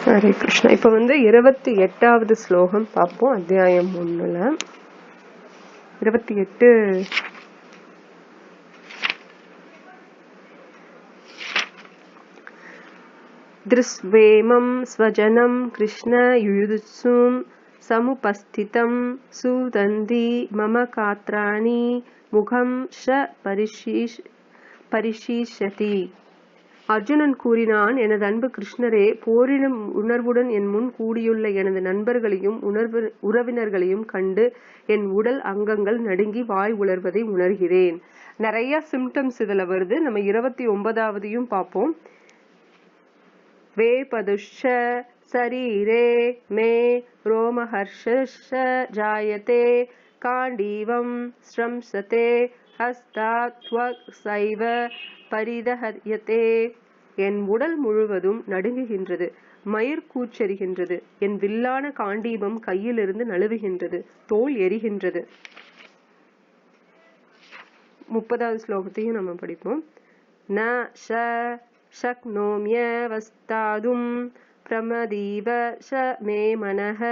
ஹரே கிருஷ்ணா. இப்ப 28வது ஸ்லோகம் பார்ப்போம். அத்தியாயம் 1ல 28. திருஸ்வேமம் ஸ்வஜனம் கிருஷ்ண யுயுத்சும் சமுபஸ்திதம் சுதந்தி மம காத்ராணி முகம் ஷ பரிஷீஷதி. அர்ஜுனன் கூறினான், எனது அன்பு கிருஷ்ணரே, போரிடும் உணர்வுடன் என் முன் கூடியுள்ள எனது நண்பர்களையும் உறவினர்களையும் கண்டு என் உடல் அங்கங்கள் நடுங்கி வாய் உலர்வதை உணர்கிறேன். நிறைய சிம்டம்ஸ் இதுல வருது. நம்ம 29வதையும் பார்ப்போம். வேபதுஷ சரீரே மே ரோமஹர்ஷ ஜாயதே காண்டீவம் ஸ்ரம்சதே ஹஸ்தாத்வக் சைவ பரிதஹர்யதே. என் உடல் முழுவதும் நடுங்குகின்றது, மயிர் கூச்செறிகின்றது, என் வில்லான காண்டீபம் கையிலிருந்து நழுவுகின்றது, தோல் எரிகின்றது. 30வது ஸ்லோகத்தையும் நம்ம படிப்போம். ந ஷக்னோம்ய வஸ்தாதும் பிரமதீவ ஷ மே மனஹ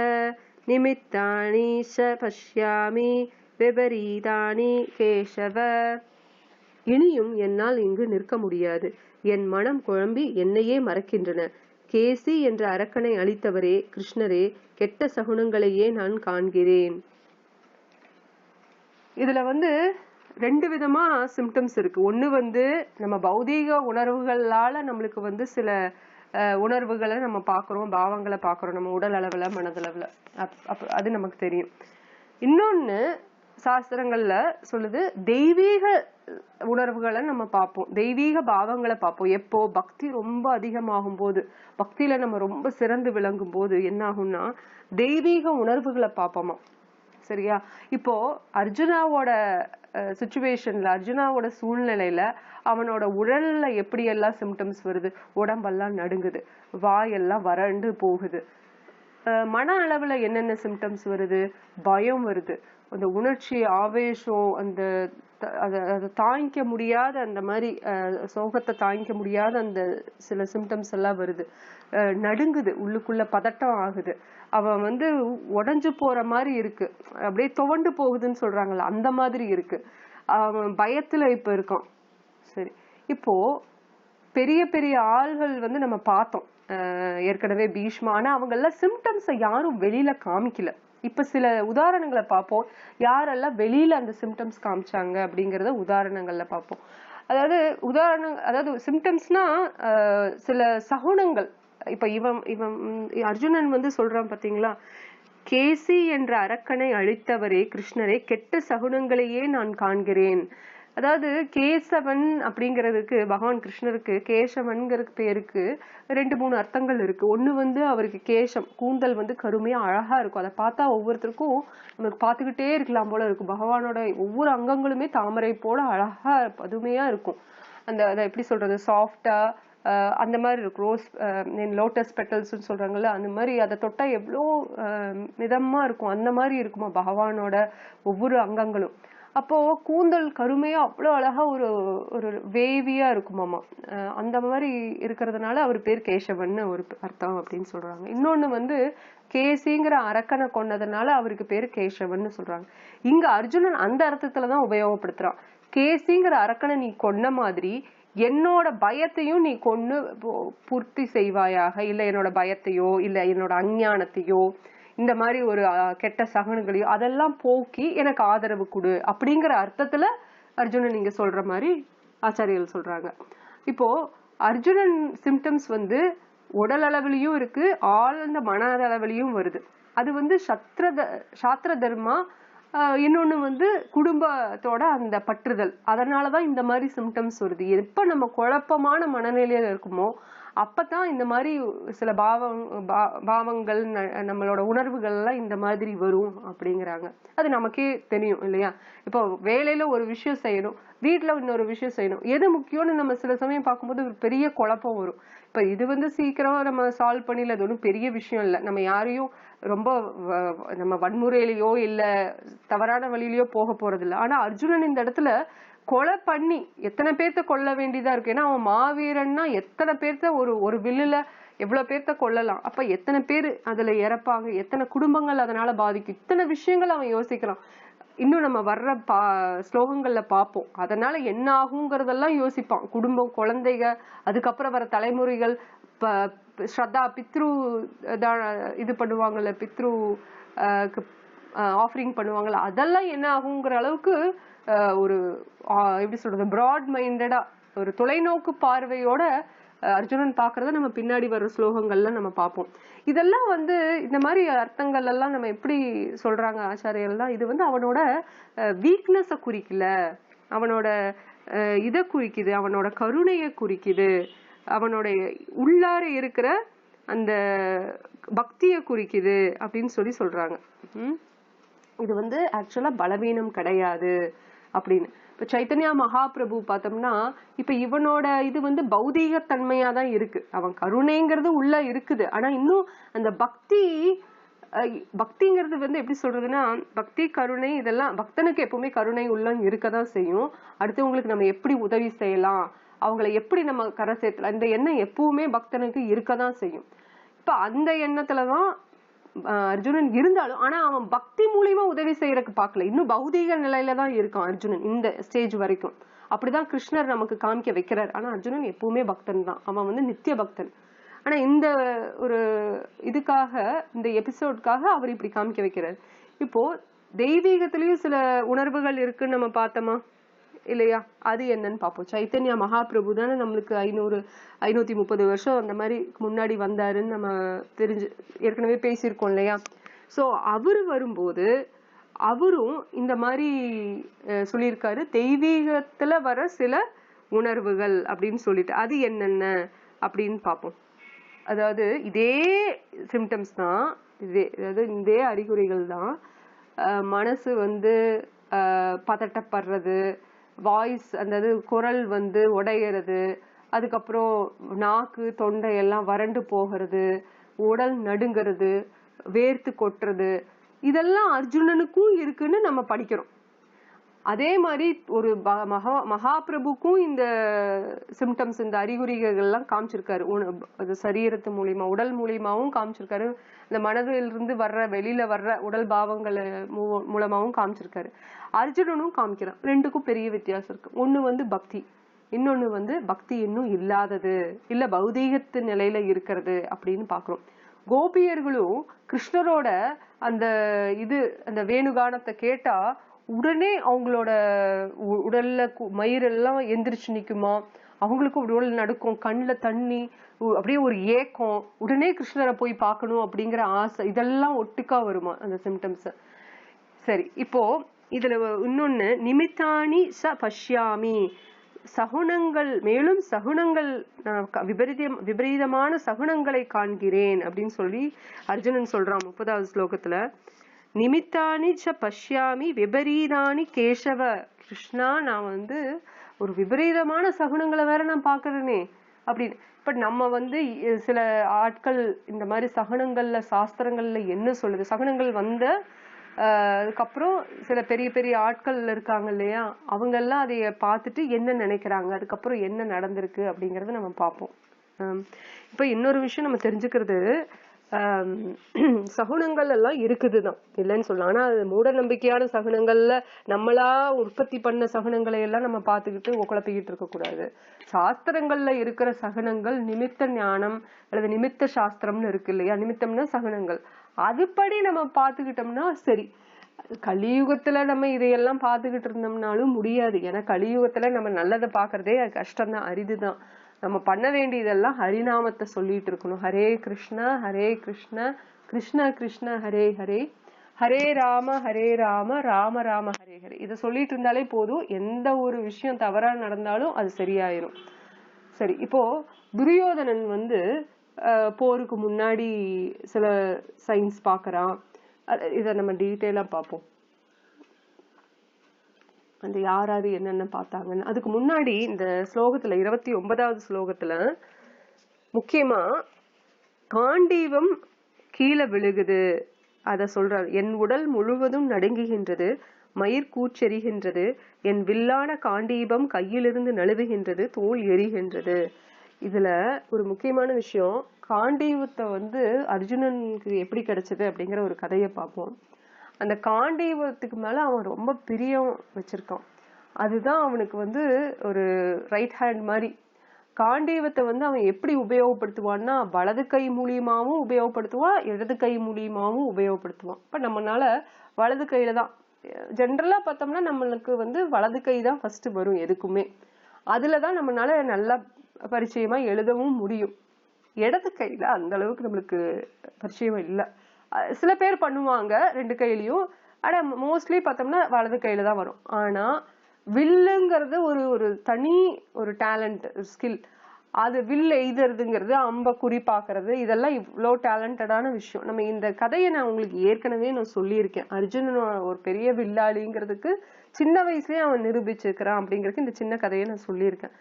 நிமித்தானி ஷ பஷ்யாமி விபரீதானி கேசவ. இனியும் என்னால் இங்கு நிற்க முடியாது, என் மனம் குழம்பி என்னையே மறக்கின்றன. கேசி என்ற அரக்கனை அளித்தவரே கிருஷ்ணரே, கெட்ட சகுனங்களையே நான் காண்கிறேன். இதுல 2 விதமா சிம்டம்ஸ் இருக்கு. ஒண்ணு நம்ம பௌதீக உணர்வுகளால நம்மளுக்கு சில உணர்வுகளை நம்ம பாக்குறோம், பாவங்களை பாக்குறோம், நம்ம உடல் அளவுல மனதளவுல, அது நமக்கு தெரியும். இன்னொன்னு சாஸ்திரங்கள்ல சொல்லுது, தெய்வீக உணர்வுகளை நம்ம பார்ப்போம், தெய்வீக பாவங்களை பார்ப்போம். எப்போ பக்தி ரொம்ப அதிகமாகும் போது, பக்தியில நம்ம ரொம்ப சிறந்து விளங்கும் போது என்ன ஆகும்னா தெய்வீக உணர்வுகளை பார்ப்போமா. சரியா? இப்போ அர்ஜுனாவோட சிச்சுவேஷன்ல, அர்ஜுனாவோட சூழ்நிலையில அவனோட உடல்ல எப்படி எல்லாம் சிம்டம்ஸ் வருது, உடம்பெல்லாம் நடுங்குது, வாயெல்லாம் வறண்டு போகுது. மன அளவுல என்னென்ன சிம்டம்ஸ் வருது, பயம் வருது, அந்த உணர்ச்சி, ஆவேசம், அந்த அதை தாங்கிக்க முடியாத அந்த மாதிரி சோகத்தை தாங்கிக்க முடியாத அந்த சில சிம்டம்ஸ் எல்லாம் வருது. நடுங்குது, உள்ளுக்குள்ள பதட்டம் ஆகுது, அவன் உடைஞ்சு போற மாதிரி இருக்கு, அப்படியே துவண்டு போகுதுன்னு சொல்றாங்கல்ல, அந்த மாதிரி இருக்கு. அவன் பயத்துல இப்ப இருக்கான். சரி, இப்போ பெரிய பெரிய ஆள்கள் நம்ம பார்த்தோம் ஏற்கனவே, பீஷ்மா. ஆனா அவங்க எல்லாம் சிம்டம்ஸை யாரும் வெளியில காமிக்கல. இப்ப சில உதாரணங்களை பார்ப்போம், யாரெல்லாம் வெளியில அந்த சிம்டம்ஸ் காமிச்சாங்க அப்படிங்கறத உதாரணங்கள்ல பார்ப்போம். அதாவது சிம்டம்ஸ்னா சில சகுனங்கள். இப்ப இவன் அர்ஜுனன் சொல்றான் பாத்தீங்களா, கேசி என்ற அரக்கனை அழித்தவரே கிருஷ்ணரே, கெட்ட சகுனங்களையே நான் காண்கிறேன். அதாவது கேசவன் அப்படிங்கிறதுக்கு, பகவான் கிருஷ்ணருக்கு கேசவன்கிற பேருக்கு 2-3 அர்த்தங்கள் இருக்கு. ஒண்ணு அவருக்கு கேசம், கூந்தல் கருமையா அழகா இருக்கும். அதை பார்த்தா ஒவ்வொருத்தருக்கும் நமக்கு பார்த்துக்கிட்டே இருக்கலாம் போல இருக்கும். பகவானோட ஒவ்வொரு அங்கங்களுமே தாமரை போல அழகா பதுமையா இருக்கும். அதை எப்படி சொல்றது, சாஃப்டா அந்த மாதிரி இருக்கும். ரோஸ் லோட்டஸ் பெட்டல்ஸ் சொல்றாங்கல்ல, அந்த மாதிரி அதை தொட்டா எவ்வளோ மிதமா இருக்கும், அந்த மாதிரி இருக்குமா பகவானோட ஒவ்வொரு அங்கங்களும். அப்போ கூந்தல் கருமையா அவ்வளோ அழகா ஒரு வேவியா இருக்குமாமா. அந்த மாதிரி இருக்கிறதுனால அவர் பேர் கேசவன் ஒரு அர்த்தம் அப்படின்னு சொல்றாங்க. இன்னொன்னு கேசிங்கிற அரக்கனை கொண்டதுனால அவருக்கு பேரு கேசவன் சொல்றாங்க. இங்க அர்ஜுனன் அந்த அர்த்தத்துலதான் உபயோகப்படுத்துறான். கேசிங்கிற அரக்கனை நீ கொன்ன மாதிரி என்னோட பயத்தையும் நீ கொன்னு பூர்த்தி செய்வாயாக, இல்ல என்னோட பயத்தையோ இல்ல என்னோட அஞ்ஞானத்தையோ இந்த மாதிரி ஒரு கெட்ட சகனங்களையோ அதெல்லாம் போக்கி எனக்கு ஆதரவு கொடு அப்படிங்கிற அர்த்தத்துல அர்ஜுனன் நீங்க சொல்ற மாதிரி ஆச்சாரியர்கள் சொல்றாங்க. இப்போ அர்ஜுனன் சிம்டம்ஸ் உடல் அளவிலையும் இருக்கு, ஆழ்ந்த மன அளவிலையும் வருது. அது சாஸ்திர தர்மா. இன்னொன்னு குடும்பத்தோட அந்த பற்றுதல், அதனாலதான் இந்த மாதிரி சிம்டம்ஸ் வருது. எப்ப நம்ம குழப்பமான மனநிலையில இருக்குமோ அப்பதான் இந்த மாதிரி சில பாவங்கள், நம்மளோட உணர்வுகள் எல்லாம் இந்த மாதிரி வரும் அப்படிங்கிறாங்க. அது நமக்கே தெரியும் இல்லையா? இப்போ வேலையில ஒரு விஷயம் செய்யணும், வீட்டுல இன்னொரு விஷயம் செய்யணும், எது முக்கியம்னு நம்ம சில சமயம் பார்க்கும்போது ஒரு பெரிய குழப்பம் வரும். இப்ப இது சீக்கிரம் நம்ம சால்வ் பண்ணல, அது ஒன்றும் பெரிய விஷயம் இல்லை. நம்ம யாரையும் ரொம்ப நம்ம வன்முறையிலயோ இல்ல தவறான வழியிலயோ போக போறது இல்லை. ஆனா அர்ஜுனன் இந்த இடத்துல கொலை பண்ணி எத்தனை பேர்த்த கொல்ல வேண்டியதா இருக்கு. ஏன்னா அவன் மாவீரன்னா எத்தனை பேர்த்த ஒரு வில்லுல எவ்வளவு பேர்த்த கொல்லலாம், அப்ப எத்தனை பேர் அதுல இறப்பாங்க, எத்தனை குடும்பங்கள் அதனால பாதிக்கும், இத்தனை விஷயங்கள் அவன் யோசிக்கிறான். இன்னும் நம்ம வர்ற ஸ்லோகங்கள்ல பார்ப்போம். அதனால என்ன ஆகுங்கிறதெல்லாம் யோசிப்பான். குடும்பம், குழந்தைங்க, அதுக்கப்புறம் வர தலைமுறைகள், ஸ்ரத்தா பித்ரு இது பண்ணுவாங்கல்ல, பித்ரு ஆஃபரிங் பண்ணுவாங்கல்ல, அதெல்லாம் என்ன ஆகுங்கிற அளவுக்கு ஒரு எப்படி சொல்றது, பிராட் மைண்டடா ஒரு தொலைநோக்கு பார்வையோட அர்ஜுனன் பாக்குறத நம்ம பின்னாடி வர்ற ஸ்லோகங்கள்ல நம்ம பார்ப்போம். இதெல்லாம் வந்து இந்த மாதிரி அர்த்தங்கள் எல்லாம் நம்ம எப்படி சொல்றாங்க ஆச்சாரியெல்லாம், இது வந்து அவனோட வீக்னஸ குறிக்கல, அவனோட இதை குறிக்குது, அவனோட கருணைய குறிக்குது, அவனோட உள்ளார இருக்கிற அந்த பக்திய குறிக்குது அப்படின்னு சொல்றாங்க. இது வந்து ஆக்சுவலா பலவீனம் கிடையாது அப்படின்னு. இப்ப சைத்தன்யா மகாபிரபு பார்த்தோம்னா, இப்ப இவனோட இது வந்து பௌதீக தன்மையா தான் இருக்கு, அவன் கருணைங்கிறது உள்ள இருக்குது. ஆனா இன்னும் அந்த பக்திங்கிறது வந்து எப்படி சொல்றதுன்னா, பக்தி கருணை இதெல்லாம் பக்தனுக்கு எப்பவுமே கருணை உள்ள இருக்கதான் செய்யும். அடுத்தவங்களுக்கு நம்ம எப்படி உதவி செய்யலாம், அவங்களை எப்படி நம்ம கரை சேர்த்தலாம், இந்த எண்ணம் எப்பவுமே பக்தனுக்கு இருக்கதான் செய்யும். இப்ப அந்த எண்ணத்துலதான் அர்ஜுனன் இருந்தாலும், ஆனா அவன் பக்தி மூலியமா உதவி செய்யறதுக்கு பார்க்கல, இன்னும் பௌதீக நிலையில தான் இருக்கான் அர்ஜுனன் இந்த ஸ்டேஜ் வரைக்கும். அப்படிதான் கிருஷ்ணர் நமக்கு காமிக்க வைக்கிறார். ஆனா அர்ஜுனன் எப்பவுமே பக்தன் தான், அவன் வந்து நித்திய பக்தன். ஆனா இந்த ஒரு இதுக்காக, இந்த எபிசோட்காக அவர் இப்படி காமிக்க வைக்கிறார். இப்போ தெய்வீகத்திலயும் சில உணர்வுகள் இருக்குன்னு நம்ம பார்த்தோமா இல்லையா, அது என்னன்னு பார்ப்போம். சைத்தன்யா மகாபிரபு தானே நம்மளுக்கு 530 வருஷம் அந்த மாதிரி முன்னாடி வந்தாருன்னு நம்ம ஏற்கனவே பேசியிருக்கோம் இல்லையா. சோ அவரு வரும்போது அவரும் இந்த மாதிரி சொல்லியிருக்காரு, தெய்வீகத்துல வர சில உணர்வுகள் அப்படின்னு சொல்லிட்டு, அது என்னென்ன அப்படின்னு பார்ப்போம். அதாவது இதே சிம்டம்ஸ் தான், இதே அறிகுறிகள் தான். மனசு வந்து பதட்டப்படுறது, வாய்ஸ் அந்த குரல் வந்து உடையிறது, அதுக்கப்புறம் நாக்கு தொண்டை எல்லாம் வறண்டு போகிறது, உடல் நடுங்கிறது, வேர்த்து கொட்டுறது, இதெல்லாம் அர்ஜுனனுக்கும் இருக்குன்னு நம்ம படிக்கிறோம். அதே மாதிரி ஒரு மகாபிரபுக்கும் இந்த சிம்டம்ஸ், இந்த அறிகுறிகள் எல்லாம் காமிச்சிருக்காரு. சரீரத்து மூலியமா, உடல் மூலியமாவும் காமிச்சிருக்காரு, இந்த மனதிலிருந்து வர்ற வெளியில வர்ற உடல் பாவங்கள் மூலமாவும் காமிச்சிருக்காரு. அர்ஜுனனும் காமிக்கிறான். ரெண்டுக்கும் பெரிய வித்தியாசம் இருக்கு. ஒண்ணு வந்து பக்தி, இன்னொன்னு வந்து பக்தி இன்னும் இல்லாதது, இல்ல பௌதீகத்து நிலையில இருக்கிறது அப்படின்னு பாக்குறோம். கோபியர்களும் கிருஷ்ணரோட அந்த அந்த வேணுகானத்தை கேட்டா உடனே அவங்களோட உடல்ல மயிரெல்லாம் எந்திரிச்சு நிக்குமா, அவங்களுக்கும் உடல் நடுக்கும், கண்ணுல தண்ணி, அப்படியே ஒரு ஏக்கம், உடனே கிருஷ்ணரை போய் பார்க்கணும் அப்படிங்கிற ஆசை, இதெல்லாம் ஒட்டுக்கா வருமா அந்த சிம்டம்ஸ். சரி, இப்போ இதுல இன்னொன்னு, நிமித்தானி ச பஷ்யாமி, சகுனங்கள், மேலும் சகுனங்கள், விபரீதமான சகுனங்களை காண்கிறேன் அப்படின்னு சொல்லி அர்ஜுனன் சொல்றான் 30வது ஸ்லோகத்துல. நிமித்தானி ச பஷ்யாமி விபரீதானி கேசவ, கிருஷ்ணா நான் வந்து ஒரு விபரீதமான சகுனங்களை வேற நான் பாக்குறேனே அப்படின்னு. இப்ப நம்ம வந்து சில ஆட்கள் இந்த மாதிரி சகுனங்கள்ல, சாஸ்திரங்கள்ல என்ன சொல்லுது, சகுனங்கள் வந்த அதுக்கப்புறம் சில பெரிய பெரிய ஆட்கள் இருக்காங்க இல்லையா, அவங்க எல்லாம் அதைய பார்த்துட்டு என்ன நினைக்கிறாங்க, அதுக்கப்புறம் என்ன நடந்திருக்கு அப்படிங்கறத நம்ம பார்ப்போம். இப்ப இன்னொரு விஷயம் நம்ம தெரிஞ்சுக்கிறது, சகுனங்கள் எல்லாம் இருக்குதுதான், இல்லைன்னு சொல்லலாம். ஆனா அது மூட நம்பிக்கையான சகுனங்கள்ல நம்மளா உற்பத்தி பண்ண சகுனங்களை எல்லாம் நம்ம பார்த்துக்கிட்டு குழப்பிக்கிட்டு இருக்க கூடாது. சாஸ்திரங்கள்ல இருக்கிற சகுனங்கள் நிமித்த ஞானம் அல்லது நிமித்த சாஸ்திரம்னு இருக்கு இல்லையா, நிமித்தம்னா சகுனங்கள், அதுபடி நம்ம பார்த்துக்கிட்டோம்னா சரி. கலியுகத்துல நம்ம இதையெல்லாம் பார்த்துக்கிட்டு இருந்தோம்னாலும் முடியாது. ஏன்னா கலியுகத்துல நம்ம நல்லதை பாக்குறதே கஷ்டம்தான், அரிதுதான். நம்ம பண்ண வேண்டியதெல்லாம் ஹரிநாமத்தை சொல்லிட்டு இருக்கணும். ஹரே கிருஷ்ணா கிருஷ்ண கிருஷ்ண ஹரே ஹரே, ஹரே ராம ராம ராம ஹரே ஹரே, இதை சொல்லிட்டு இருந்தாலே போதும். எந்த ஒரு விஷயம் தவறா நடந்தாலும் அது சரியாயிரும். சரி, இப்போ துரியோதனன் வந்து போருக்கு முன்னாடி சில சைன்ஸ் பாக்குறான். இத நம்ம டீட்டெயிலா பார்ப்போம், அந்த யாராரு என்னென்ன பார்த்தாங்கன்னு. அதுக்கு முன்னாடி இந்த ஸ்லோகத்துல 29வது ஸ்லோகத்துல முக்கியமா காண்டீவம் கீழே விழுகுது, அத சொல்றாரு. என் உடல் முழுவதும் நடுங்குகின்றது, மயிர் கூச்செறிகின்றது, என் வில்லான காண்டீபம் கையிலிருந்து நழுவுகின்றது, தோல் எரிகின்றது. இதுல ஒரு முக்கியமான விஷயம், காண்டீவத்தை வந்து அர்ஜுனனுக்கு எப்படி கிடைச்சது அப்படிங்கிற ஒரு கதையை பார்ப்போம். அந்த காண்டீவத்துக்கு மேல அவன் ரொம்ப பிரியம் வச்சிருக்கான். அதுதான் அவனுக்கு வந்து ஒரு ரைட் ஹேண்ட் மாதிரி. காண்டீவத்தை வந்து அவன் எப்படி உபயோகப்படுத்துவான்னா, வலது கை மூலியமாவும் உபயோகப்படுத்துவான், இடது கை மூலியமாவும் உபயோகப்படுத்துவான். இப்ப நம்மளால வலது கையில தான் ஜென்ரலா பார்த்தோம்னா நம்மளுக்கு வந்து வலது கை தான் ஃபர்ஸ்ட் வரும் எதுக்குமே. அதுலதான் நம்மளால நல்லா பரிச்சயமா எழுதவும் முடியும். இடது கையில அந்த அளவுக்கு நம்மளுக்கு பரிச்சயம் இல்லை. சில பேர் பண்ணுவாங்க ரெண்டு கையிலயும், ஆனா மோஸ்ட்லி பார்த்தோம்னா வலது கையில தான் வரும். ஆனா வில்லுங்கிறது ஒரு தனி ஒரு டேலண்ட், ஸ்கில். அது வில் எய்துறதுங்கிறது, அம்ப குறி பாக்குறது, இதெல்லாம் இவ்வளோ டேலண்டடான விஷயம். நம்ம இந்த கதையை நான் உங்களுக்கு ஏற்கனவே நான் சொல்லியிருக்கேன். அர்ஜுனன் ஒரு பெரிய வில்லாளிங்கிறதுக்கு சின்ன வயசுலயே அவன் நிரூபிச்சிருக்கிறான் அப்படிங்கிறதுக்கு இந்த சின்ன கதையை நான் சொல்லியிருக்கேன்.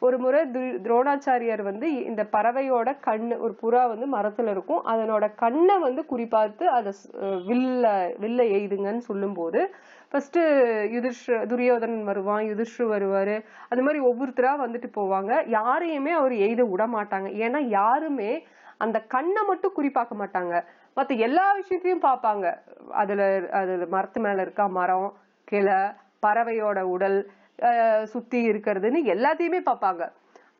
ஒரு முறை துரோணாச்சாரியார் வந்து இந்த பறவையோட கண்ணு, ஒரு புறா வந்து மரத்துல இருக்கும், அதனோட கண்ணை வந்து குறிப்பார்த்து அதை வில்ல எய்துங்கன்னு சொல்லும் போது ஃபர்ஸ்ட் துரியோதனன் வருவான், யுதிஷ்டு வருவாரு, அந்த மாதிரி ஒவ்வொருத்தரா வந்துட்டு போவாங்க. யாரையுமே அவர் எய்த விட மாட்டாங்க. ஏன்னா யாருமே அந்த கண்ணை மட்டும் குறிப்பாக்க மாட்டாங்க, மத்த எல்லா விஷயத்தையும் பார்ப்பாங்க. அதுல மரத்து மேல இருக்கா மரம், கிளை, பறவையோட உடல், சுத்தி இருக்கிறதுன்னு எல்லாத்தையுமே பார்ப்பாங்க.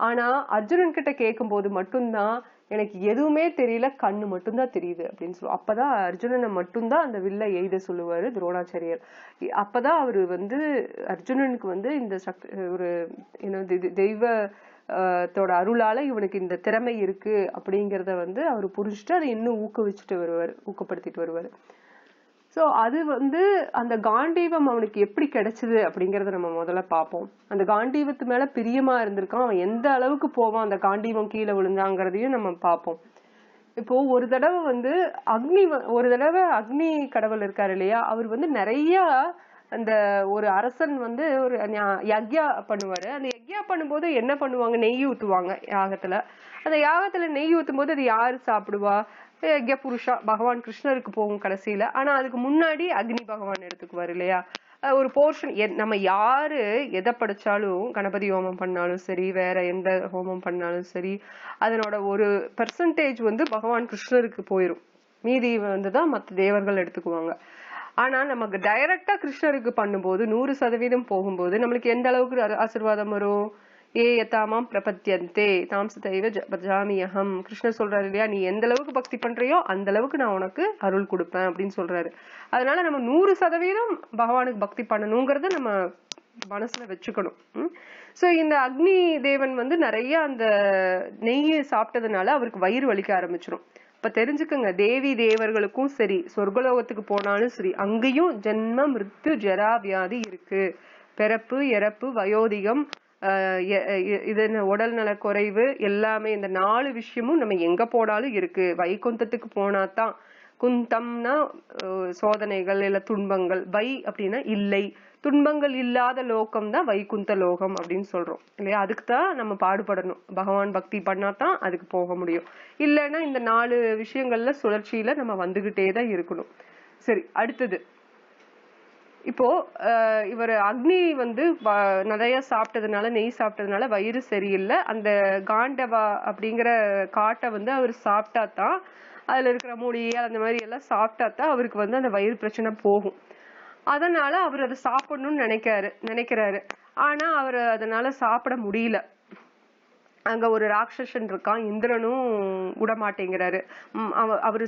ஆனா அர்ஜுனன் கிட்ட கேட்கும் போது மட்டும்தான் எனக்கு எதுவுமே தெரியல, கண்ணு மட்டும்தான் தெரியுது அப்படின்னு சொல்லுவோம். அப்பதான் அர்ஜுனனை மட்டும்தான் அந்த வில்ல எய்த சொல்லுவாரு துரோணாச்சாரியர். அப்பதான் அவரு வந்து அர்ஜுனனுக்கு வந்து இந்த ஒரு தெய்வத்தோட அருளால இவனுக்கு இந்த திறமை இருக்கு அப்படிங்கிறத வந்து அவர் புரிஞ்சுட்டு அதை இன்னும் ஊக்கப்படுத்திட்டு வருவாரு. சோ அது வந்து அந்த காண்டீவம் அவனுக்கு எப்படி கிடைச்சது அப்படிங்கறத நம்ம முதல்ல பார்ப்போம். அந்த காண்டீவத்து மேல பிரியமா இருந்திருக்கான். அவன் எந்த அளவுக்கு போவான் அந்த காண்டீவம் கீழே விழுந்தாங்கிறதையும் நம்ம பார்ப்போம். இப்போ ஒரு தடவை வந்து அக்னி கடவுள் இருக்காரு இல்லையா, அவர் வந்து நிறைய அந்த ஒரு அரசன் வந்து ஒரு யக்யா பண்ணுவாரு. அந்த யக்யா பண்ணும்போது என்ன பண்ணுவாங்க, நெய் ஊத்துவாங்க யாகத்துல. அந்த யாகத்துல நெய் ஊத்தும் போது அது யாரு சாப்பிடுவா, யக்ய புருஷா பகவான் கிருஷ்ணருக்கு போகும் கடைசியில. ஆனா அதுக்கு முன்னாடி அக்னி பகவான் எடுத்துக்குவாரு இல்லையா. ஒரு போர்ஷன், நம்ம யாரு எதை படிச்சாலும், கணபதி ஹோமம் பண்ணாலும் சரி, வேற எந்த ஹோமம் பண்ணாலும் சரி, அதனோட ஒரு பெர்சன்டேஜ் வந்து பகவான் கிருஷ்ணருக்கு போயிரும். மீதி வந்துதான் மற்ற தேவர்கள் எடுத்துக்குவாங்க. ஆனா நமக்கு டைரக்டா கிருஷ்ணருக்கு பண்ணும்போது 100% போகும்போது நம்மளுக்கு எந்த அளவுக்கு ஆசீர்வாதம் வரும். யதாமாம் பிரபத்யந்தே தாம் சதைவ பஜாமியஹம். கிருஷ்ணர் சொல்றாரு இல்லையா, நீ எந்த அளவுக்கு பக்தி பண்றியோ அந்த அளவுக்கு நான் உனக்கு அருள் கொடுப்பேன் அப்படின்னு சொல்றாரு. அதனால நம்ம 100% பகவானுக்கு பக்தி பண்ணணுங்கிறத நம்ம மனசுல வச்சுக்கணும். சோ இந்த அக்னி தேவன் வந்து நிறைய அந்த நெய்யை சாப்பிட்டதுனால அவருக்கு வயிறு வலிக்க ஆரம்பிச்சிடும். இப்ப தெரிஞ்சுக்கோங்க, தேவி தேவர்களுக்கும் சரி, சொர்க்கலோகத்துக்கு போனாலும் சரி, அங்கேயும் ஜென்ம மிருத்யு ஜரா வியாதி இருக்கு. பிறப்பு, இறப்பு, வயோதிகம், இது உடல் நல குறைவு, எல்லாமே இந்த 4 விஷயமும் நம்ம எங்க போனாலும் இருக்கு. வைகுந்தத்துக்கு போனாதான், குந்தம்னா சோதனைகள் இல்ல துன்பங்கள், வை அப்படின்னா இல்லை, துன்பங்கள் இல்லாத லோகம் தான் வைகுந்த லோகம் அப்படின்னு சொல்றோம் இல்லையா. அதுக்குதான் நம்ம பாடுபடணும். பகவான் பக்தி பண்ணாதான் அதுக்கு போக முடியும். இல்லைன்னா இந்த 4 விஷயங்கள்ல சுழற்சியில நம்ம வந்துகிட்டே தான் இருக்கணும். சரி, அடுத்தது இப்போ இவர் அக்னி வந்து நிறைய சாப்பிட்டதுனால, நெய் சாப்பிட்டதுனால வயிறு சரியில்லை. அந்த காண்டவா அப்படிங்கிற காட்டை வந்து அவர் சாப்பிட்டாதான், அதுல இருக்கிற மூலிகை அந்த மாதிரி எல்லாம் சாப்பிட்டாதான் அவருக்கு வந்து அந்த வயிறு பிரச்சனை போகும். அதனால அவர் அதை சாப்பிடணும்னு நினைக்கிறாரு. ஆனா அவர் அதனால சாப்பிட முடியல. அங்க ஒரு ராட்சசன் இருக்கான், இந்திரனும் விட மாட்டேங்கிறாரு. அவரு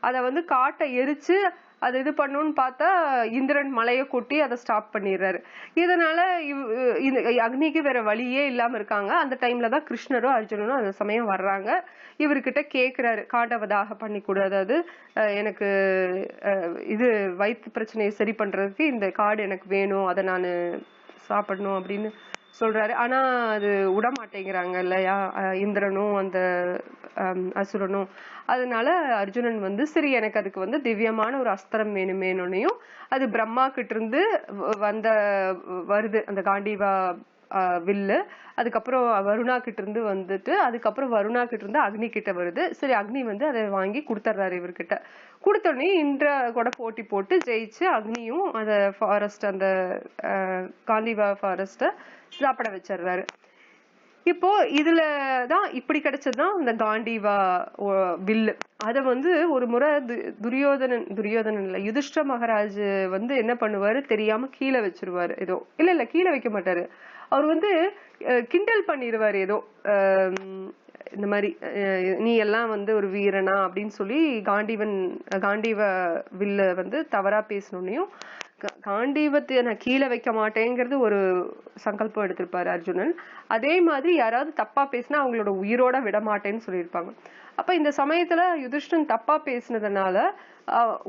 அத வந்து காட்டை எரிச்சு அது இது பண்ணணும்னு பார்த்தா இந்திரன் மலையை கொட்டி அதை ஸ்டாப் பண்ணிடுறாரு. இதனால அக்னிக்கு வேற வழியே இல்லாம இருக்காங்க. அந்த டைம்ல தான் கிருஷ்ணரும் அர்ஜுனனும் அந்த சமயம் வர்றாங்க. இவர்கிட்ட கேக்குறாரு, காண்டவதாக பண்ணி கொடு, அதாவது எனக்கு இது வயிற்று பிரச்சனையை சரி பண்றதுக்கு இந்த காடு எனக்கு வேணும், அதை நான் சாப்பிடணும் அப்படின்னு சொல்றாரு. ஆனா அது விட மாட்டேங்கிறாங்க இல்லையா இந்திரனும் அந்த அசுரனும். அதனால அர்ஜுனன் வந்து சரி, எனக்கு அதுக்கு வந்து திவ்யமான ஒரு அஸ்திரம் வேணுமேனோனையும், அது பிரம்மா கிட்ட இருந்து வருது அந்த காண்டீவா வில்லு. அதுக்கப்புறம் வருணா கிட்ட இருந்து வந்துட்டு, அதுக்கப்புறம் வருணா கிட்ட இருந்து அக்னி கிட்ட வருது. சரி, அக்னி வந்து அதை வாங்கி கொடுத்துட்றாரு இவர்கிட்ட. கொடுத்தோடனே இந்திர கூட போட்டி போட்டு ஜெயிச்சு அக்னியும் அந்த ஃபாரஸ்ட், அந்த காண்டீவா ஃபாரஸ்ட சாப்பிட வச்சிடுறாரு. இப்போ இதுலதான் இப்படி கிடைச்சதுதான் இந்த காண்டீவா வில்லு. அத வந்து ஒரு முறை துரியோதனன் இல்ல, யுதிஷ்ட மகாராஜ் வந்து என்ன பண்ணுவாரு தெரியாம கீழே வச்சிருவாரு. ஏதோ இல்ல கீழே வைக்க மாட்டாரு, அவர் வந்து கிண்டல் பண்ணிடுவாரு ஏதோ. இந்த மாதிரி நீ எல்லாம் வந்து ஒரு வீரனா அப்படின்னு சொல்லி காண்டீவ வில்ல வந்து தவறா பேசணும்னையும், காண்டீவத்தை நான் கீழே வைக்க மாட்டேங்கிறது ஒரு சங்கல்பம் எடுத்திருப்பாரு அர்ஜுனன். அதே மாதிரி யாராவது தப்பா பேசினா அவங்களோட உயிரோட விட மாட்டேன்னு சொல்லியிருப்பாங்க. அப்ப இந்த சமயத்துல யுதிஷ்டன் தப்பா பேசினதுனால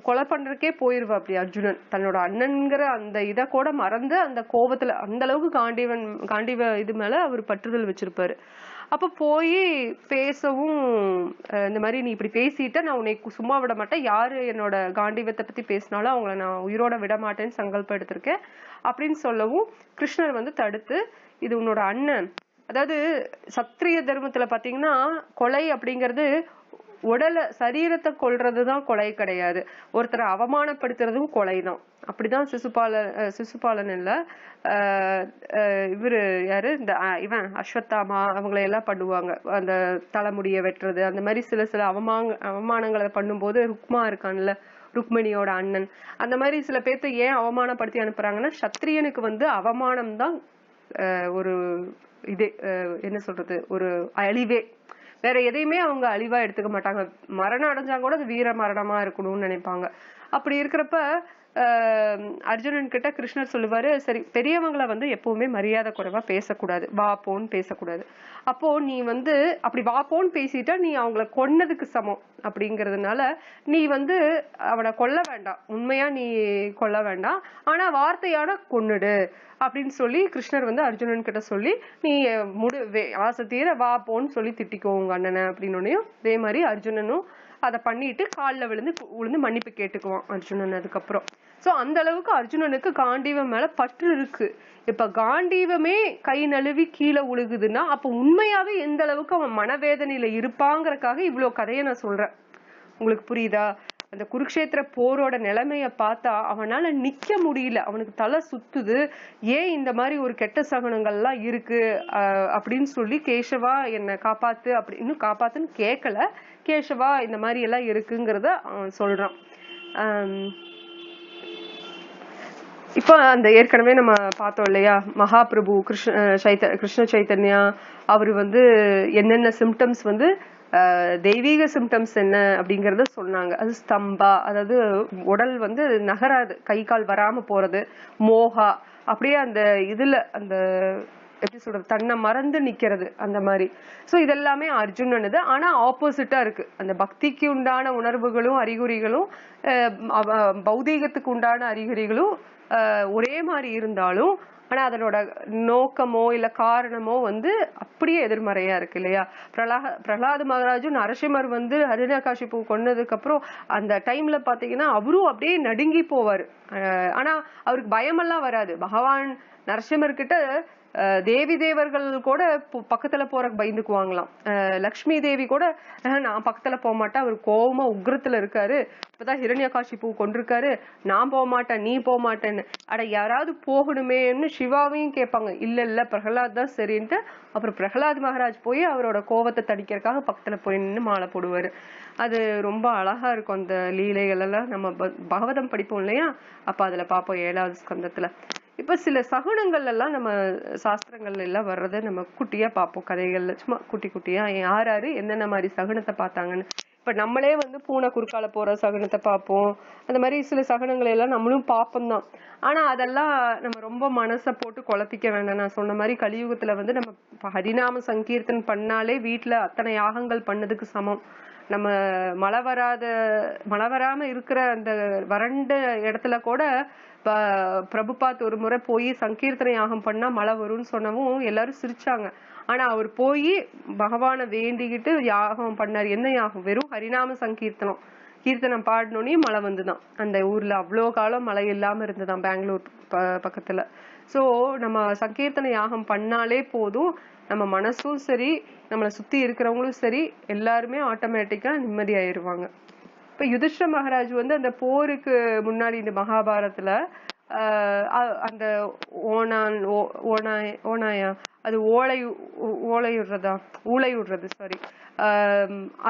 கொலை பண்றதுக்கே போயிருவா அப்படி அர்ஜுனன். தன்னோட அண்ணன்கிற அந்த இதை கூட மறந்து அந்த கோபத்துல அந்த அளவுக்கு காண்டீவ இது மேல அவர் பற்றுதல் வச்சிருப்பாரு. அப்ப போய் பேசவும், இந்த மாதிரி நீ இப்படி பேசிட்ட, நான் உன்னை சும்மா விட மாட்டேன், யாரு என்னோட காண்டீவத்தை பத்தி பேசினாலும் அவங்கள நான் உயிரோட விட மாட்டேன்னு சங்கல்பம் எடுத்திருக்கேன் அப்படின்னு சொல்லவும் கிருஷ்ணர் வந்து தடுத்து, இது உன்னோட அண்ணன். அதாவது சத்திரிய தர்மத்துல பாத்தீங்கன்னா கொலை அப்படிங்கிறது சரீரத்தை கொல்றதுதான் கொலை கிடையாது, ஒருத்தரை அவமானப்படுத்துறதும் கொலைதான். அப்படிதான் சிசுபாலன் இல்ல இவரு யாரு, இந்த இவன் அஸ்வத்தாமா அவங்களை எல்லாம் பண்ணுவாங்க, அந்த தலைமுடிய வெட்டுறது, அந்த மாதிரி சில அவமானங்களை பண்ணும்போது ருக்மா இருக்கான்ல, ருக்மிணியோட அண்ணன், அந்த மாதிரி சில பேர்த்த ஏன் அவமானப்படுத்தி அனுப்புறாங்கன்னா சத்திரியனுக்கு வந்து அவமானம் தான் ஒரு இது என்ன சொல்றது, ஒரு அழிவே. வேற எதையுமே அவங்க அழிவா எடுத்துக்க மாட்டாங்க. மரணம் அடைஞ்சா கூட அது வீர மரணமா இருக்கணும்னு நினைப்பாங்க. அப்படி இருக்கிறப்ப அர்ஜுனன் கிட்ட கிருஷ்ணர் சொல்லுவாரு, சரி பெரியவங்களை வந்து எப்பவுமே மரியாதை குறைவா பேசக்கூடாது, வா போன்னு பேசக்கூடாது. அப்போ நீ வந்து அப்படி வா போன்னு பேசிட்டா நீ அவங்கள கொன்னதுக்கு சமம். அப்படிங்கறதுனால நீ வந்து அவனை கொல்ல வேண்டாம், உண்மையா நீ கொல்ல வேண்டாம், ஆனா வார்த்தையான கொன்னுடு அப்படின்னு சொல்லி கிருஷ்ணர் வந்து அர்ஜுனன் கிட்ட சொல்லி, நீ ஆசை தீர வா போன்னு சொல்லி திட்டிக்கோ உங்க அண்ணனை அப்படின்னு. அதே மாதிரி அர்ஜுனனும் அதை பண்ணிட்டு காலில் விழுந்து மன்னிப்பு கேட்டுக்குவான் அர்ஜுனன் அதுக்கப்புறம். சோ அந்த அளவுக்கு அர்ஜுனனுக்கு காண்டீவம் மேல பற்று இருக்கு. இப்ப காண்டீவமே கை நழுவி கீழே உழுகுதுன்னா அப்ப உண்மையாவே எந்த அளவுக்கு அவன் மனவேதனையில இருப்பாங்கறக்காக இவ்வளவு கதையை நான் சொல்றேன். உங்களுக்கு புரியுதா? அந்த குருக்ஷேத்திர போரோட நிலைமைய பார்த்தா அவனால நிக்க முடியல, அவனுக்கு தலை சுத்துது. ஏன் இந்த மாதிரி ஒரு கெட்ட சகுனங்கள்லாம் இருக்கு அப்படின்னு சொல்லி, கேசவா என்னை காப்பாத்து அப்படி, இன்னும் காப்பாத்துன்னு கேட்கல, கேசவா இந்த மாதிரி எல்லாம் இருக்குங்கிறத அவன் சொல்றான். இப்போ அந்த ஏற்கனவே நம்ம பார்த்தோம் இல்லையா, மகாபிரபு கிருஷ்ண சைத்தன்யா அவரு வந்து என்னென்ன சிம்டம்ஸ் வந்து தெய்வீக சிம்டம்ஸ் என்ன அப்படிங்கறத சொன்னாங்க. அது ஸ்தம்பா, அதாவது உடல் வந்து நகராது, கை கால் வராம போறது, மோகா அப்படியே அந்த இதுல அந்த எப்படி சொல்றது, தன்னை மறந்து நிக்கிறது அந்த மாதிரி. சோ இதெல்லாமே அர்ஜுனனது. ஆனா ஆப்போசிட்டா இருக்கு, அந்த பக்திக்கு உண்டான உணர்வுகளும் அறிகுறிகளும் பௌதீகத்துக்கு உண்டான அறிகுறிகளும் ஒரே மாதிரி இருந்தாலும் ஆனா அதனோட நோக்கமோ இல்ல காரணமோ வந்து அப்படியே எதிர்மறையா இருக்கு இல்லையா. பிரகலாத மகாராஜும் நரசிம்மர் வந்து ஹிரண்யகாசிப்பு கொன்னதுக்கு அப்புறம் அந்த டைம்ல பாத்தீங்கன்னா அவரும் அப்படியே நடுங்கி போவாரு. ஆனா அவருக்கு பயமெல்லாம் வராது. பகவான் நரசிம்மர் கிட்ட தேவி தேவர்கள் கூட பக்கத்துல போற பயந்துக்குவாங்களாம். லக்ஷ்மி தேவி கூட நான் பக்கத்துல போக மாட்டேன், அவர் கோபமா உக்ரத்துல இருக்காரு, இப்பதான் ஹிரண்யகாசிப்பு கொண்டிருக்காரு, நான் போக மாட்டேன் நீ போக மாட்டேன்னு. அட யாராவது போகணுமேன்னு சிவாவையும் கேட்பாங்க. இல்ல பிரகலாத் தான் சரின்ட்டு அப்புறம் பிரகலாத் மகாராஜ் போய் அவரோட கோபத்தை தடிக்கிறதுக்காக பக்கத்துல போய் நின்று மாலை போடுவாரு. அது ரொம்ப அழகா இருக்கும் அந்த லீலைகள் எல்லாம். நம்ம பகவதம் படிப்போம் இல்லையா, அப்ப அதுல பார்ப்போம் 7வது ஸ்கந்தத்துல. இப்ப சில சகுனங்கள் எல்லாம் நம்ம சாஸ்திரங்கள்ல எல்லாம் வர்றதை நம்ம குட்டியா பார்ப்போம், கதைகள்ல சும்மா குட்டி குட்டியா யாரு என்னென்ன மாதிரி சகுனத்தை பார்த்தாங்கன்னு. இப்ப நம்மளே வந்து பூனை குறுக்கால போற சகுனத்தை பார்ப்போம், அந்த மாதிரி சில சகுனங்களை எல்லாம் நம்மளும் பார்ப்போம் தான். ஆனா அதெல்லாம் நம்ம ரொம்ப மனசை போட்டு குழப்பிக்க வேண்டாம். நான் சொன்ன மாதிரி கலியுகத்துல வந்து நம்ம ஹரிநாம சங்கீர்த்தன் பண்ணாலே வீட்டுல அத்தனை யாகங்கள் பண்ணதுக்கு சமம். நம்ம மழை வராம இருக்கிற அந்த வறண்ட இடத்துல கூட பிரபுபாத் ஒரு முறை போய் சங்கீர்த்தனை யாகம் பண்ணா மழை வரும்னு சொன்னவும் எல்லாரும் சிரிச்சாங்க. ஆனா அவர் போய் பகவானை வேண்டிக்கிட்டு யாகம் பண்ணாரு. என்ன யாகம்? வெறும் ஹரிநாம கீர்த்தனம் பாடணுன்னே மழை வந்துதான். அந்த ஊர்ல அவ்வளோ காலம் மழை இல்லாம இருந்ததான் பெங்களூர் பக்கத்துல. சோ நம்ம சங்கீர்த்தனை யாகம் பண்ணாலே போதும், நம்ம மனசும் சரி நம்மளை சுத்தி இருக்கிறவங்களும் சரி எல்லாருமே ஆட்டோமேட்டிக்கா நிம்மதியாயிருவாங்க. இப்ப யுதிஷ்ட மகாராஜ் வந்து அந்த போருக்கு முன்னாடி இந்த மகாபாரதத்துல அந்த ஓனாயா அது ஓலையுடுறதா ஊளையுடுறது சாரி,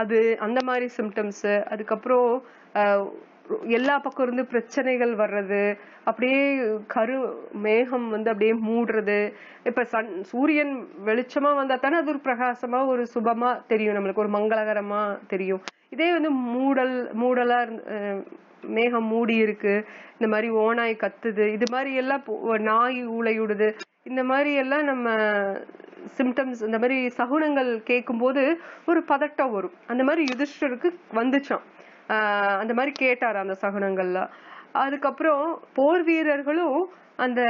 அது அந்த மாதிரி சிம்டம்ஸ். அதுக்கப்புறம் எல்லா பக்கம் இருந்து பிரச்சனைகள் வர்றது, அப்படியே மேகம் வந்து அப்படியே மூடுறது. இப்ப சூரியன் வெளிச்சமா வந்தா தானே அது ஒரு பிரகாசமா ஒரு சுபமா தெரியும், நம்மளுக்கு ஒரு மங்களகரமா தெரியும். இதே வந்து மூடலா மேகம் மூடி இருக்கு, இந்த மாதிரி ஓனாய் கத்துது, இது மாதிரி எல்லாம் நாய் ஊளையுடுது, இந்த மாதிரி எல்லாம் நம்ம சிம்டம்ஸ், இந்த மாதிரி சகுனங்கள் கேட்கும் போது ஒரு பதட்டம் வரும். அந்த மாதிரி யுதிஷ்டருக்கு வந்துச்சான். அந்த மாதிரி கேட்டாரு அந்த சகுனங்கள்லாம். அதுக்கப்புறம் போர் வீரர்களும் அந்த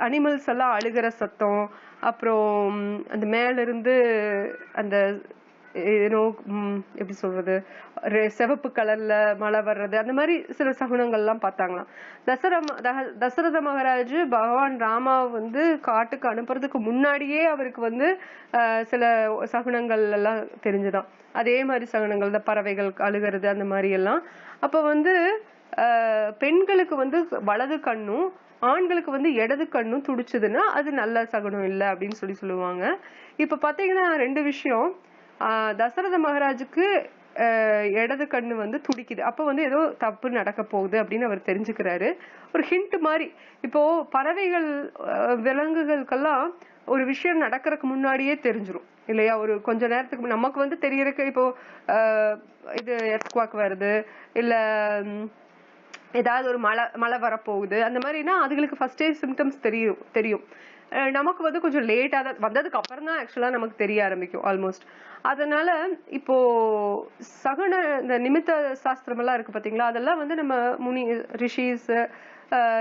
அனிமல்ஸ் எல்லாம் அழுகிற சத்தம், அப்புறம் அந்த மேல இருந்து அந்த எப்படி சொல்றது, சிவப்பு கலர்ல மழை வர்றது, அந்த மாதிரி சில சகுனங்கள்லாம் பார்த்தாங்களாம். தசரத மகாராஜ் பகவான் ராமாவை வந்து காட்டுக்கு அனுப்புறதுக்கு முன்னாடியே அவருக்கு வந்து சில சகுனங்கள் எல்லாம் தெரிஞ்சுதான். அதே மாதிரி சகுனங்கள் தான், பறவைகள் அழுகிறது அந்த மாதிரி எல்லாம். அப்ப வந்து பெண்களுக்கு வந்து வலது கண்ணும் ஆண்களுக்கு வந்து இடது கண்ணும் துடிச்சதுன்னா அது நல்ல சகுனம் இல்லை அப்படின்னு சொல்லுவாங்க. இப்ப பாத்தீங்கன்னா ரெண்டு விஷயம். தசரத மகாராஜுக்கு இடது கண்ணு வந்து துடிக்குது. அப்ப வந்து ஏதோ தப்பு நடக்க போகுது அப்படின்னு அவர் தெரிஞ்சுக்கிறாரு. ஒரு ஹிண்ட் மாதிரி. இப்போ பறவைகள் விலங்குகளுக்கெல்லாம் ஒரு விஷயம் நடக்கிறதுக்கு முன்னாடியே தெரிஞ்சிரும் இல்லையா? ஒரு கொஞ்ச நேரத்துக்கு நமக்கு வந்து தெரியறதுக்கு, இப்போ இது எர்த்குவாக் வருது, இல்ல ஏதாவது ஒரு மழை வரப்போகுது, அந்த மாதிரினா அதுகளுக்கு ஃபர்ஸ்டே சிம்டம்ஸ் தெரியும். நமக்கு வந்து கொஞ்சம் லேட்டா தான், வந்ததுக்கு அப்புறம் தான் ஆக்சுவலா நமக்கு தெரிய ஆரம்பிக்கும் ஆல்மோஸ்ட். அதனால இப்போ இந்த நிமித்த சாஸ்திரம் எல்லாம் இருக்கு பாத்தீங்களா, அதெல்லாம் வந்து நம்ம ரிஷிஸ்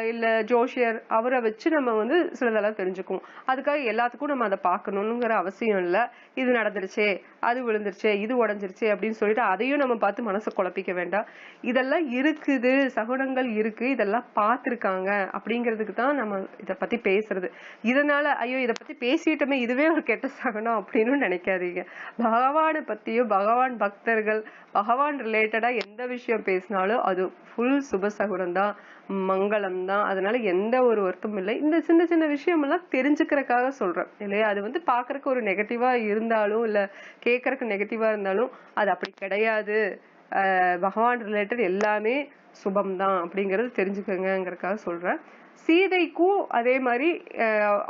இல்ல ஜோஷியர் அவரை வச்சு நம்ம வந்து சிலதெல்லாம் தெரிஞ்சுக்குவோம். அதுக்காக எல்லாத்துக்கும் நம்ம அதை பார்க்கணுங்கிற அவசியம் இல்லை. இது நடந்துருச்சே, அது விழுந்துருச்சே, இது உடஞ்சிருச்சே அப்படின்னு சொல்லிட்டு அதையும் நம்ம பார்த்து மனசை குழப்பிக்க வேண்டாம். இதெல்லாம் இருக்குது, சகுனங்கள் இருக்கு, இதெல்லாம் பார்த்துருக்காங்க அப்படிங்கிறதுக்கு தான் நம்ம இதை பத்தி பேசுறது. இதனால ஐயோ இதை பத்தி பேசிட்டோமே, இதுவே ஒரு கெட்ட சகுனம் அப்படின்னு நினைக்காதீங்க. பகவானை பத்தியும் பகவான் பக்தர்கள் பகவான் ரிலேட்டடா எந்த விஷயம் பேசினாலும் அது ஃபுல் சுபசகுனம் தான், மங்களம் தான். அதனால எந்த ஒரு வருத்தமும் இல்லை. இந்த சின்ன சின்ன விஷயம் எல்லாம் தெரிஞ்சுக்கிறதுக்காக சொல்றேன் இல்லையா? அது வந்து பாக்குறதுக்கு ஒரு நெகட்டிவா இருந்தாலும் இல்ல கேட்கறதுக்கு நெகட்டிவா இருந்தாலும் அது அப்படி கிடையாது. பகவான் ரிலேட்டட் எல்லாமே சுபம் தான் அப்படிங்கறது தெரிஞ்சுக்கங்கிறதுக்காக சொல்றேன். சீதைக்கும் அதே மாதிரி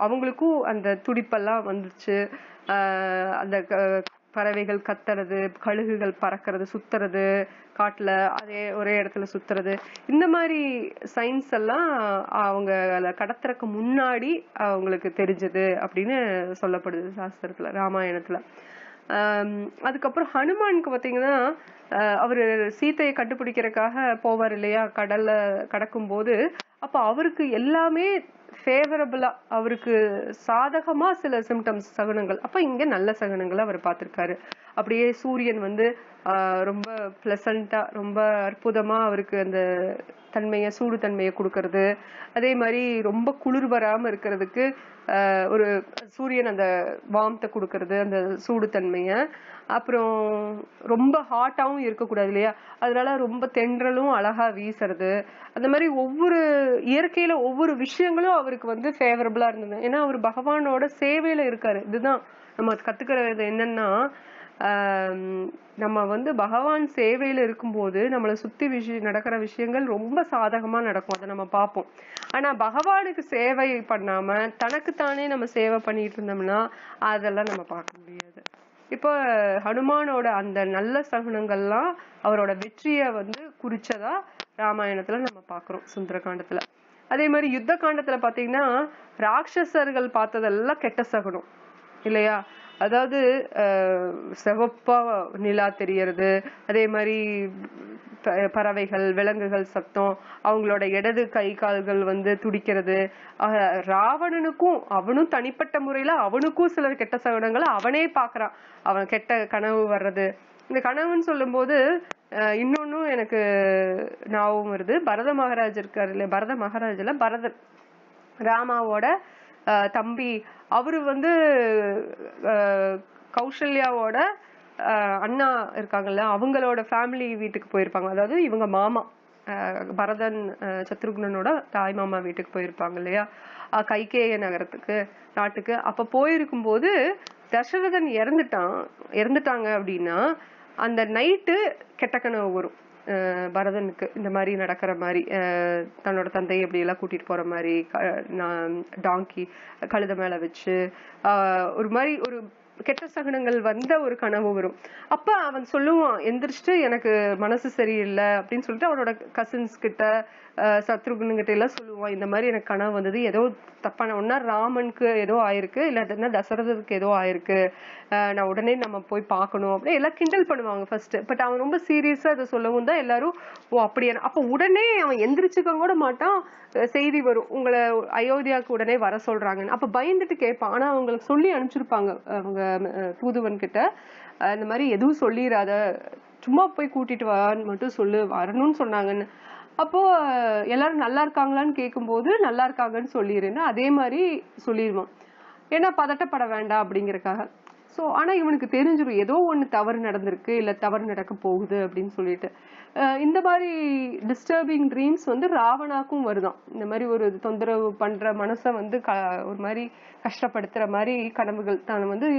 அவங்களுக்கும் அந்த துடிப்பெல்லாம் வந்துச்சு. அந்த பறவைகள் கத்துறது, கழுகுகள் பறக்கிறது, சுத்துறது, காட்டுல அதே ஒரே இடத்துல சுத்துறது, இந்த மாதிரி சயின்ஸ் எல்லாம் அவங்க கடத்துறதுக்கு முன்னாடி அவங்களுக்கு தெரிஞ்சது அப்படின்னு சொல்லப்படுது சாஸ்திரத்துல, ராமாயணத்துல. அதுக்கப்புறம் ஹனுமானுக்கு பாத்தீங்கன்னா அவரு சீத்தையை கண்டுபிடிக்கிறதுக்காக போவார் இல்லையா, கடல்ல கடக்கும் போது. அப்ப அவருக்கு எல்லாமே ஃபேவரபிளா, அவருக்கு சாதகமா சில சிம்டம்ஸ் சகுனங்கள். அப்ப இங்க நல்ல சகுனங்களை அவர் பார்த்திருக்காரு. அப்படியே சூரியன் வந்து ரொம்ப பிளசண்டா, ரொம்ப அற்புதமா அவருக்கு அந்த தன்மையை, சூடு தன்மையை கொடுக்கறது. அதே மாதிரி ரொம்ப குளிர் வராம இருக்கிறதுக்கு ஒரு சூரியன் அந்த வார்ம்த்தை கொடுக்கறது, அந்த சூடு தன்மைய. அப்புறம் ரொம்ப ஹாட்டாவும் இருக்கக்கூடாது இல்லையா, அதனால ரொம்ப தென்றலும் அழகா வீசுறது. அந்த மாதிரி ஒவ்வொரு இயற்கையில ஒவ்வொரு விஷயங்களும் அவருக்கு வந்து ஃபேவரபிளா இருந்தது. ஏன்னா அவர் பகவானோட சேவையில இருக்காரு. இதுதான் நம்ம கத்துக்கிறது என்னன்னா, நம்ம வந்து பகவான் சேவையில இருக்கும்போது நம்மளை சுத்தி நடக்கிற விஷயங்கள் ரொம்ப சாதகமா நடக்கும், அதை நம்ம பார்ப்போம். ஆனா பகவானுக்கு சேவை பண்ணாம தனக்குத்தானே நம்ம சேவை பண்ணிட்டு இருந்தோம்னா அதெல்லாம் நம்ம பார்க்க முடியாது. இப்போ ஹனுமானோட அந்த நல்ல சகுனங்கள்லாம் அவரோட வெற்றிய வந்து குறிச்சதா ராமாயணத்துல நம்ம பாக்குறோம், சுந்தரகாண்டத்துல. அதே மாதிரி யுத்த காண்டத்துல பாத்தீங்கன்னா ராட்சசர்கள் பார்த்ததெல்லாம் கெட்ட சகுனம் இல்லையா? அதாவது சிவப்பா நிலா தெரியறது, அதே மாதிரி பறவைகள் விலங்குகள் சத்தம், அவங்களோட இடது கை கால்கள் வந்து துடிக்கிறது. ராவணனுக்கும் அவனும் தனிப்பட்ட முறையில அவனுக்கும் சில கெட்ட சகுனங்களை அவனே பாக்குறான். அவன் கெட்ட கனவு வர்றது. இந்த கனவுன்னு சொல்லும் போது இன்னொன்னும் எனக்கு ஞாபகம் வருது. பரத மகாராஜ் இருக்காரு இல்லையா, பரத மகாராஜ்ல பரதன் ராமாவோட தம்பி. அவரு வந்து கௌசல்யாவோட அண்ணா இருக்காங்கல்ல, அவங்களோட ஃபேமிலி வீட்டுக்கு போயிருப்பாங்க. அதாவது இவங்க மாமா பரதன் சத்ருக்னனோட தாய் மாமா வீட்டுக்கு போயிருப்பாங்க இல்லையா, கைகேய நகரத்துக்கு நாட்டுக்கு. அப்ப போயிருக்கும் போது தசரதன் இறந்துட்டாங்க அப்படின்னா அந்த நைட்டு கெட்ட கனவு வரும் பரதனுக்கு. இந்த மாதிரி நடக்கிற மாதிரி தன்னோட தந்தையை எப்படி எல்லாம் கூட்டிட்டு போற மாதிரி டாங்கி கழுத மேல வச்சு ஒரு மாதிரி ஒரு கெட்ட சகுனங்கள் வந்த ஒரு கனவு வரும். அப்ப அவன் சொல்லுவான், எந்திரிச்சிட்டு எனக்கு மனசு சரியில்லை அப்படின்னு சொல்லிட்டு அவனோட கசின்ஸ் கிட்ட சத்ருகுன்கிட்ட எல்லாம் சொல்லுவான், இந்த மாதிரி எனக்கு கனவு வந்தது, ஏதோ தப்பான ஒன்னா ராமனுக்கு ஏதோ ஆயிருக்கு, இல்ல தசரதனுக்கு ஏதோ ஆயிருக்கு, நான் உடனே நம்ம போய் பார்க்கணும் அப்படின்னு எல்லாம் கிண்டல் பண்ணுவாங்க ஃபர்ஸ்ட். பட் அவன் ரொம்ப சீரியஸா அதை சொல்லவும் தான் எல்லாரும் ஓ அப்படியே. அப்ப உடனே அவன் எந்திரிச்சுக்க கூட மாட்டான், செய்தி வரும் உங்களை அயோத்தியாவுக்கு உடனே வர சொல்றாங்கன்னு. அப்ப பயந்துட்டு கேட்பான். ஆனா அவங்களுக்கு சொல்லி அனுப்பிச்சிருப்பாங்க அவங்க தூதுவன் கிட்ட, இந்த மாதிரி எதுவும் சொல்லிடாத, சும்மா போய் கூட்டிட்டு வான்னு மட்டும் சொல்லு, வரணும்னு சொன்னாங்கன்னு. அப்போ எல்லாரும் நல்லா இருக்காங்களான்னு கேட்கும்போது நல்லா இருக்காங்கன்னு சொல்லிடுறேன்னா அதே மாதிரி சொல்லிடுவான், ஏன்னா பதட்டப்பட வேண்டாம் அப்படிங்கறக்காக. ஸோ ஆனா இவனுக்கு தெரிஞ்சிடும் ஏதோ ஒண்ணு தவறு நடந்திருக்கு, இல்ல தவறு நடக்க போகுது அப்படின்னு சொல்லிட்டு. இந்த மாதிரி டிஸ்டர்பிங் ட்ரீம்ஸ் வந்து ராவணாக்கும் வருதான். இந்த மாதிரி ஒரு தொந்தரவு பண்ற மனசை வந்து ஒரு மாதிரி கஷ்டப்படுத்துற மாதிரி கனவுகள் தான் வந்து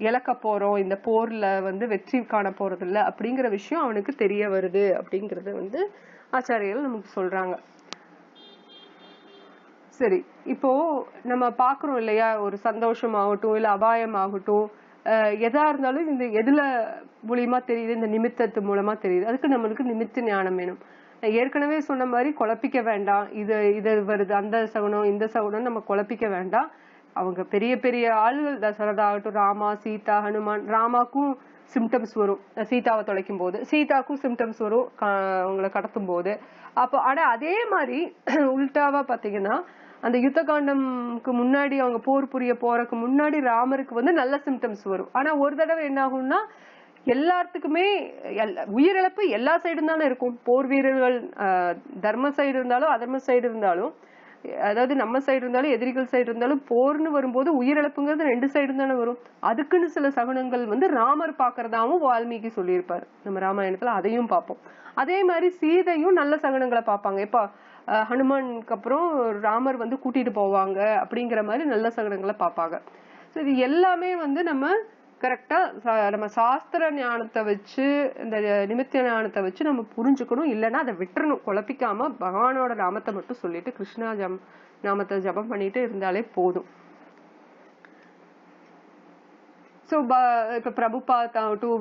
இழக்க போறோம், இந்த போர்ல வந்து வெற்றி காண போறது இல்லை அப்படிங்கிற விஷயம் அவனுக்கு தெரிய வருது அப்படிங்கறத வந்து ஆச்சாரியர்கள் நமக்கு சொல்றாங்க. சரி, இப்போ நம்ம பாக்குறோம் இல்லையா, ஒரு சந்தோஷம் ஆகட்டும் இல்ல அபாயம் ஆகட்டும், எதா இருந்தாலும் இந்த எதுல மூலியமா தெரியுது, இந்த நிமித்தத்து மூலமா தெரியுது. அதுக்கு நம்மளுக்கு நிமித்த ஞானம் வேணும். ஏற்கனவே சொன்ன மாதிரி குழப்பிக்க வேண்டாம், இது வருது அந்த சகுனம் இந்த சகுனம் நம்ம குழப்பிக்க வேண்டாம். அவங்க பெரிய பெரிய ஆளுகள், தசரதா ஆகட்டும், ராமா சீதா ஹனுமான். ராமாக்கும் சிம்டம்ஸ் வரும் சீதாவை தொலைக்கும் போது, சீதாக்கும் சிம்டம்ஸ் வரும் அவங்களை கடத்தும் போது. அப்போ ஆனா அதே மாதிரி உல்டாவா பாத்தீங்கன்னா அந்த யுத்த காண்டம்க்கு முன்னாடி அவங்க போர் புரிய போறதுக்கு முன்னாடி ராமருக்கு வந்து நல்ல சிம்டம்ஸ் வரும். ஆனா ஒரு தடவை என்ன ஆகும்னா எல்லாத்துக்குமே உயிரிழப்பு எல்லா சைடும் தானே இருக்கும். போர் வீரர்கள் தர்ம சைடு இருந்தாலும் அதர்ம சைடு இருந்தாலும், அதாவது நம்ம சைடு இருந்தாலும் எதிரிகள் சைடு இருந்தாலும் போர்னு வரும்போது உயிரிழப்புங்கிறது ரெண்டு சைடு தானே வரும். அதுக்குன்னு சில சகுனங்கள் வந்து ராமர் பாக்குறதாவும் வால்மீகி சொல்லியிருப்பாரு நம்ம ராமாயணத்துல, அதையும் பார்ப்போம். அதே மாதிரி சீதையும் நல்ல சகுனங்களை பார்ப்பாங்க. இப்ப ஹனுமானுக்கு அப்புறம் ராமர் வந்து கூட்டிட்டு போவாங்க அப்படிங்கிற மாதிரி நல்ல சகுனங்களை பார்ப்பாங்க. ஸோ இது எல்லாமே வந்து நம்ம கரெக்டா நம்ம சாஸ்திர ஞானத்தை வச்சு இந்த நிமித்த ஞானத்தை வச்சு நம்ம புரிஞ்சுக்கணும். இல்லைன்னா அதை விட்டுறணும், குழப்பிக்காம பகவானோட நாமத்தை மட்டும் சொல்லிட்டு கிருஷ்ணா நாமத்தை ஜபம் பண்ணிட்டு இருந்தாலே போதும். ஸோ இப்ப பிரபுபாத் ஆகட்டும்,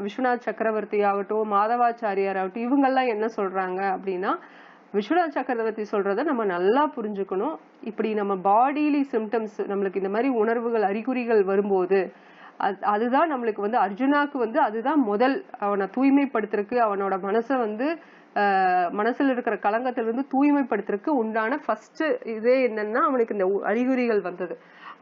விஸ்வநாத் சக்கரவர்த்தி ஆகட்டும், மாதவாச்சாரியார் ஆகட்டும், இவங்கெல்லாம் என்ன சொல்றாங்க அப்படின்னா, விஸ்வநாத் சக்கரவர்த்தி சொல்றத நம்ம நல்லா புரிஞ்சுக்கணும். இப்படி நம்ம பாடியில சிம்டம்ஸ், நம்மளுக்கு இந்த மாதிரி உணர்வுகள் அறிகுறிகள் வரும்போது அதுதான் நம்மளுக்கு வந்து அர்ஜுனாக்கு வந்து அதுதான் முதல் அவனை தூய்மைப்படுத்துறதுக்கு, அவனோட மனசை வந்து மனசுல இருக்கிற களங்கத்திலிருந்து தூய்மைப்படுத்துறதுக்கு உண்டான ஃபர்ஸ்ட் இதே என்னன்னா அவனுக்கு இந்த அறிகுறிகள் வந்தது.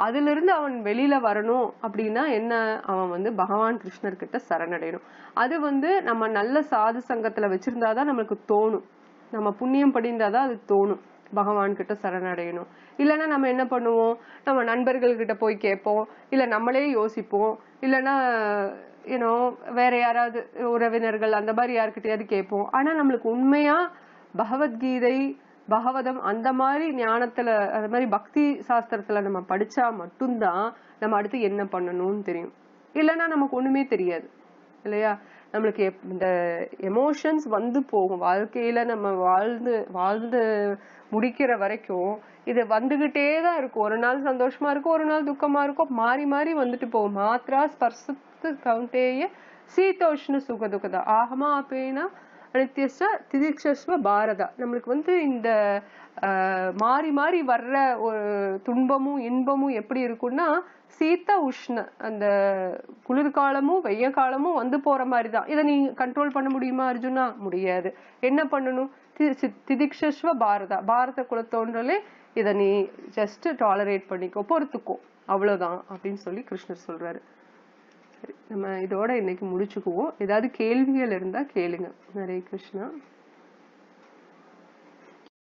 அதுல இருந்து அவன் வெளியில வரணும் அப்படின்னா என்ன, அவன் வந்து பகவான் கிருஷ்ணர் கிட்ட சரணடையணும். அது வந்து நம்ம நல்ல சாது சங்கத்துல வச்சிருந்தாதான் நம்மளுக்கு தோணும், நம்ம புண்ணியம் படிந்தாதான் அது தோணும் பகவான் கிட்ட சரணடையணும். இல்லைன்னா நம்ம என்ன பண்ணுவோம், நம்ம நண்பர்கள் கிட்ட போய் கேட்போம், இல்ல நம்மளே யோசிப்போம், இல்லைன்னா ஏன்னோ வேற யாராவது உறவினர்கள் அந்த மாதிரி யாருக்கிட்டையாவது கேட்போம். ஆனா நம்மளுக்கு உண்மையா பகவத்கீதை பகவதம் அந்த மாதிரி ஞானத்துல அந்த மாதிரி பக்தி சாஸ்திரத்துல நம்ம படிச்சா மட்டும்தான் நம்ம அடுத்து என்ன பண்ணணும்னு தெரியும். இல்லைன்னா நமக்கு ஒண்ணுமே தெரியாது இல்லையா. நம்மளுக்கு இந்த எமோஷன்ஸ் வந்து போகும் வாழ்க்கையில, நம்ம வாழ்ந்து முடிக்கிற வரைக்கும் இது வந்துகிட்டே தான் இருக்கும். ஒரு நாள் சந்தோஷமா இருக்கும், ஒரு நாள் துக்கமா இருக்கும், மாறி மாறி வந்துட்டு போகும். மாத்ரா ஸ்பர்சத்து கவுண்டேய சீதோஷ்ண சுக துக்கதா ஆகமா அப்பேனா அனித்யஸ்ட திதிக்ஷஸ்வ பாரதா. நம்மளுக்கு வந்து இந்த மாறி மாறி வர்ற ஒரு துன்பமும் இன்பமும் எப்படி இருக்கும்னா சீதா உஷ்ண, அந்த குளிர்காலமும் வெய்ய காலமும் வந்து போற மாதிரிதான். இதை நீ கண்ட்ரோல் பண்ண முடியுமா அர்ஜுனா? முடியாது. என்ன பண்ணணும், திதிக்ஷஸ்வ பாரதா, பாரத குலத்தோன்றலே இதை நீ ஜஸ்ட் டாலரேட் பண்ணிக்கோ, பொறுத்துக்கோ, அவ்வளவுதான் அப்படின்னு சொல்லி கிருஷ்ணர் சொல்றாரு. நம்ம இதோட இன்னைக்கு முடிச்சுக்குவோம். ஏதாவது கேள்விகள் இருந்தா கேளுங்க. ஹரே கிருஷ்ணா.